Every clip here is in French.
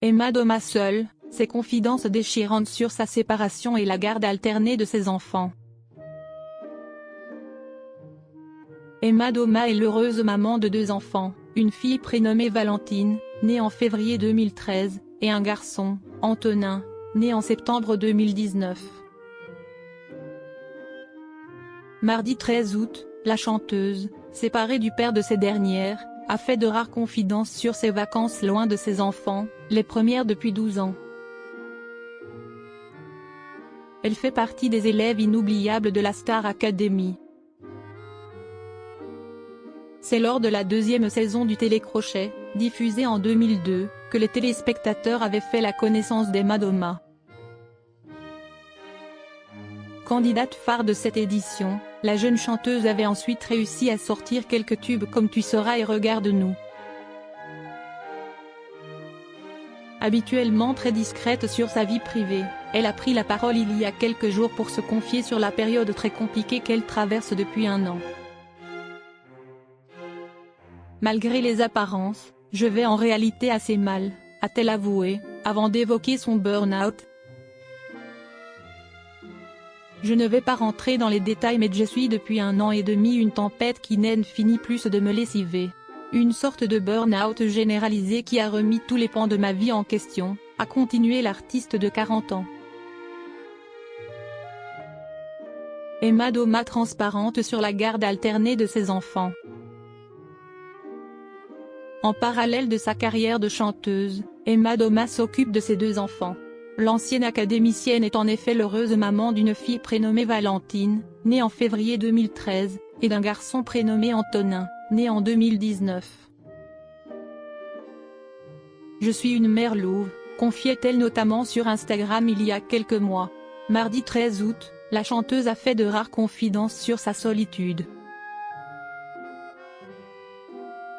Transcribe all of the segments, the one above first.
Emma Doma seule, ses confidences déchirantes sur sa séparation et la garde alternée de ses enfants. Emma Doma est l'heureuse maman de 2 enfants, une fille prénommée Valentine, née en février 2013, et un garçon, Antonin, né en septembre 2019. Mardi 13 août, la chanteuse, séparée du père de ces dernières, a fait de rares confidences sur ses vacances loin de ses enfants, les premières depuis 12 ans. Elle fait partie des élèves inoubliables de la Star Academy. C'est lors de la 2e saison du télécrochet, diffusée en 2002, que les téléspectateurs avaient fait la connaissance d'Emma Doma. Candidate phare de cette édition, la jeune chanteuse avait ensuite réussi à sortir quelques tubes comme Tu seras et Regarde-nous. Habituellement très discrète sur sa vie privée, elle a pris la parole il y a quelques jours pour se confier sur la période très compliquée qu'elle traverse depuis 1 an. Malgré les apparences, je vais en réalité assez mal, a-t-elle avoué, avant d'évoquer son burn-out. Je ne vais pas rentrer dans les détails mais je suis depuis 1 an et demi une tempête qui n'en finit plus de me lessiver. Une sorte de burn-out généralisé qui a remis tous les pans de ma vie en question, a continué l'artiste de 40 ans. Emma Doma transparente sur la garde alternée de ses enfants. En parallèle de sa carrière de chanteuse, Emma Doma s'occupe de ses 2 enfants. L'ancienne académicienne est en effet l'heureuse maman d'une fille prénommée Valentine, née en février 2013, et d'un garçon prénommé Antonin, né en 2019. Je suis une mère louve, confiait-elle notamment sur Instagram il y a quelques mois. Mardi 13 août, la chanteuse a fait de rares confidences sur sa solitude.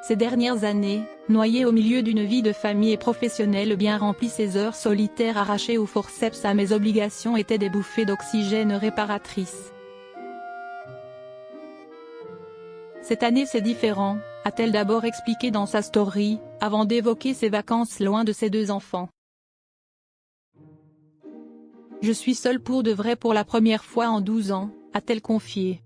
Ces dernières années, noyée au milieu d'une vie de famille et professionnelle bien remplie, ces heures solitaires arrachées au forceps à mes obligations étaient des bouffées d'oxygène réparatrices. Cette année c'est différent, a-t-elle d'abord expliqué dans sa story, avant d'évoquer ses vacances loin de ses 2 enfants. Je suis seule pour de vrai pour la première fois en 12 ans, a-t-elle confié.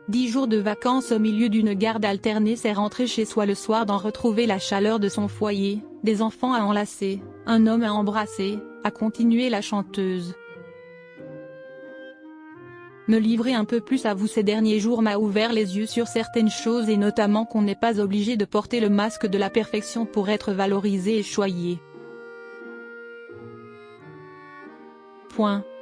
10 jours de vacances au milieu d'une garde alternée, c'est rentrer chez soi le soir d'en retrouver la chaleur de son foyer, des enfants à enlacer, un homme à embrasser, a continué la chanteuse. Me livrer un peu plus à vous ces derniers jours m'a ouvert les yeux sur certaines choses et notamment qu'on n'est pas obligé de porter le masque de la perfection pour être valorisé et choyé.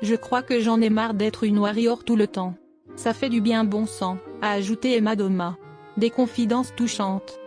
Je crois que j'en ai marre d'être une warrior tout le temps. Ça fait du bien bon sang, a ajouté Emma Doma. Des confidences touchantes.